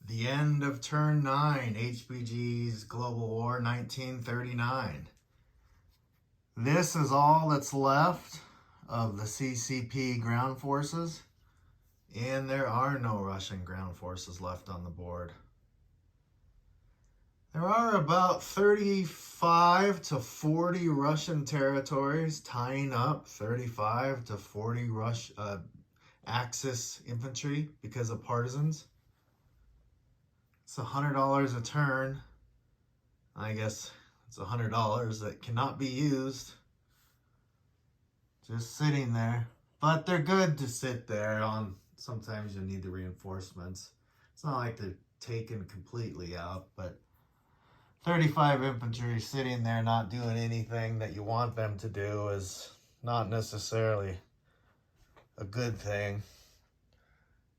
The end of turn 9, HBG's Global War 1939. This is all that's left of the CCP ground forces, and there are no Russian ground forces left on the board. There are about 35 to 40 Russian territories tying up 35 to 40 Axis infantry because of partisans. It's $100 a turn. I guess it's $100 that cannot be used. Just sitting there. But they're good to sit there on. Sometimes you need the reinforcements. It's not like they're taken completely out, but 35 infantry sitting there not doing anything that you want them to do is not necessarily a good thing.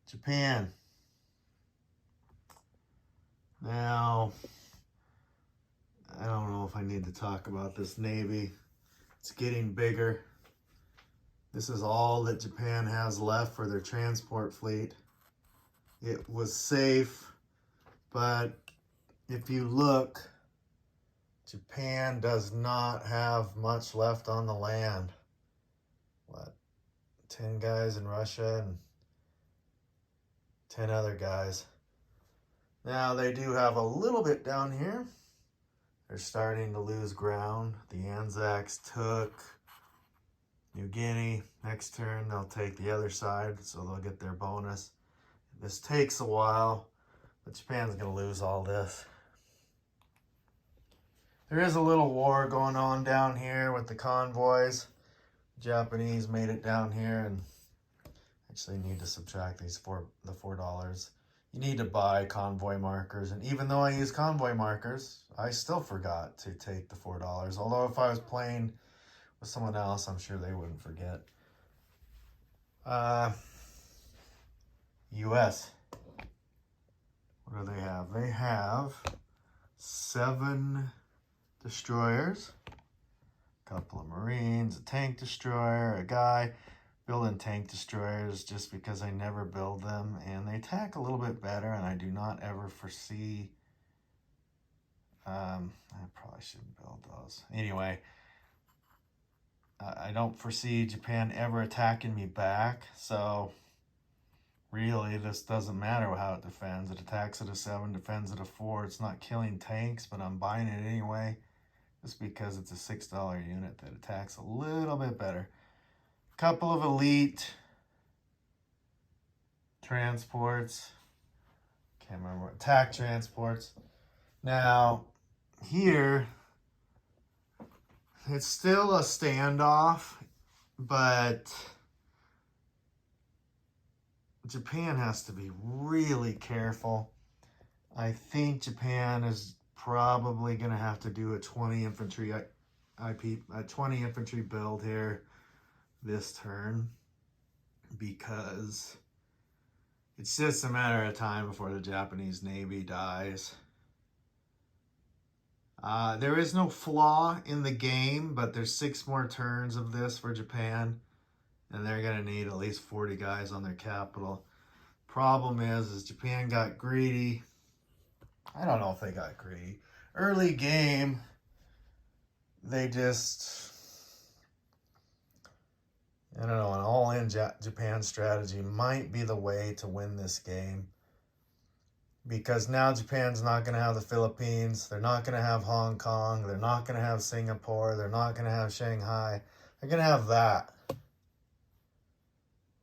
Japan. Now, I don't know if I need to talk about this Navy. It's getting bigger. This is all that Japan has left for their transport fleet. It was safe, but if you look, Japan does not have much left on the land. What, 10 guys in Russia and 10 other guys. Now, they do have a little bit down here. They're starting to lose ground. The Anzacs took New Guinea. Next turn, they'll take the other side, so they'll get their bonus. This takes a while, but Japan's going to lose all this. There is a little war going on down here with the convoys. The Japanese made it down here, and actually need to subtract these the $4. You need to buy convoy markers, and even though I use convoy markers, I still forgot to take the $4. Although if I was playing with someone else, I'm sure they wouldn't forget. U.S. What do they have? They have 7 destroyers, a couple of Marines, a tank destroyer, a guy. Building tank destroyers just because I never build them, and they attack a little bit better, and I do not ever foresee, I probably shouldn't build those. Anyway, I don't foresee Japan ever attacking me back, so really this doesn't matter how it defends. It attacks at a 7, defends at a 4. It's not killing tanks, but I'm buying it anyway, just because it's a $6 unit that attacks a little bit better. Couple of elite transports. Can't remember. Attack transports. Now, here, it's still a standoff, but Japan has to be really careful. I think Japan is probably going to have to do a 20 infantry build here this turn, because it's just a matter of time before the Japanese Navy dies. There is no flaw in the game, but there's 6 more turns of this for Japan, and they're going to need at least 40 guys on their capital. Problem is Japan got greedy. I don't know if they got greedy. Early game, they just, I don't know, an all-in Japan strategy might be the way to win this game. Because now Japan's not going to have the Philippines. They're not going to have Hong Kong. They're not going to have Singapore. They're not going to have Shanghai. They're going to have that.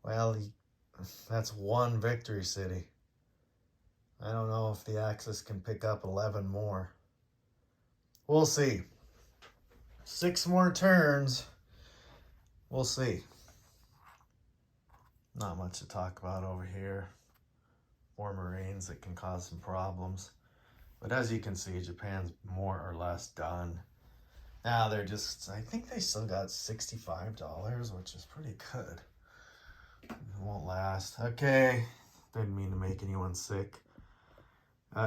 Well, that's 1 victory city. I don't know if the Axis can pick up 11 more. We'll see. 6 more turns. We'll see. Not much to talk about over here. More Marines that can cause some problems. But as you can see, Japan's more or less done. Now they're just, I think they still got $65, which is pretty good. It won't last. Okay, didn't mean to make anyone sick.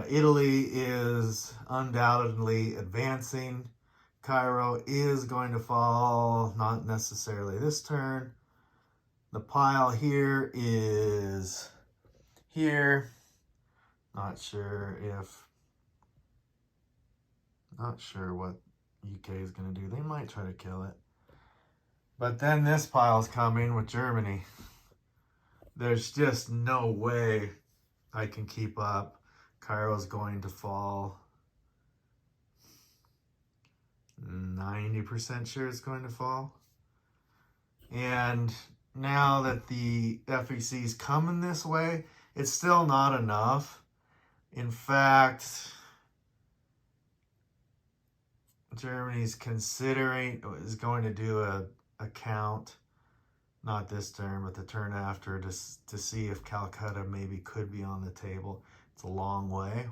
Italy is undoubtedly advancing. Cairo is going to fall, not necessarily this turn. The pile here is here. Not sure what UK is going to do. They might try to kill it. But then this pile's coming with Germany. There's just no way I can keep up. Cairo's going to fall. 90% sure it's going to fall. And now that the FEC is coming this way, it's still not enough. In fact, Germany's considering, is going to do a count, not this turn, but the turn after, to see if Calcutta maybe could be on the table. It's a long way.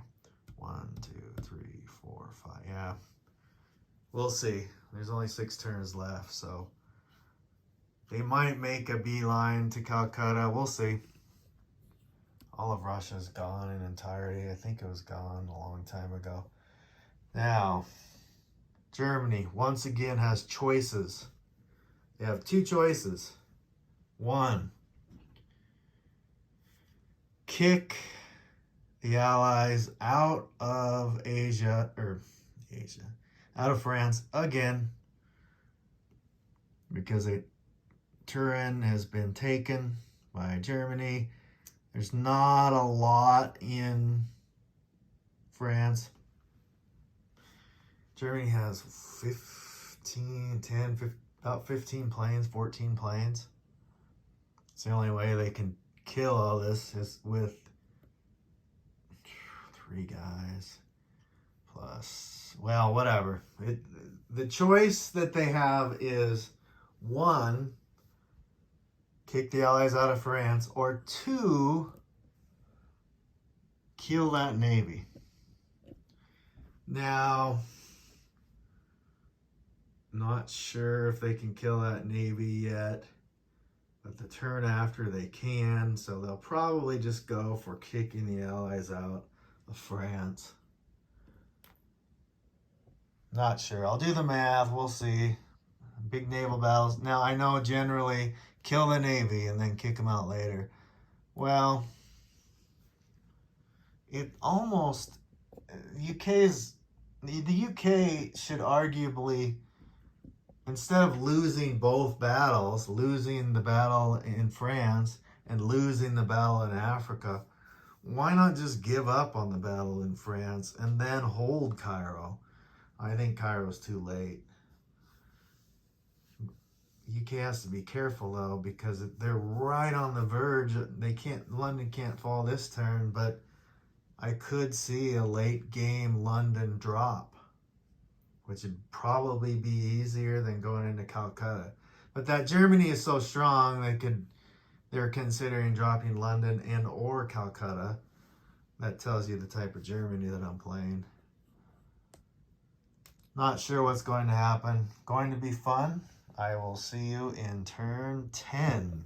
1, 2, 3, 4, 5. Yeah. We'll see. There's only 6 turns left, so they might make a beeline to Calcutta. We'll see. All of Russia's gone in entirety. I think it was gone a long time ago. Now, Germany once again has choices. They have 2 choices. 1, kick the Allies out of out of France again, because Turin has been taken by Germany. There's not a lot in France. Germany has about 15 planes, 14 planes. It's the only way they can kill all this is with 3 guys plus, well, whatever. The choice that they have is 1, kick the Allies out of France, or 2, kill that navy. Now, not sure if they can kill that navy yet, but the turn after they can, so they'll probably just go for kicking the Allies out of France. Not sure. I'll do the math. We'll see. Big naval battles. Now, I know generally kill the navy and then kick them out later. Well, it almost... The UK should arguably, instead of losing both battles, losing the battle in France and losing the battle in Africa, why not just give up on the battle in France and then hold Cairo? I think Cairo's too late. UK has to be careful though, because they're right on the verge. London can't fall this turn, but I could see a late game London drop, which would probably be easier than going into Calcutta. But that Germany is so strong, they're considering dropping London and or Calcutta. That tells you the type of Germany that I'm playing. Not sure what's going to happen. Going to be fun. I will see you in turn 10.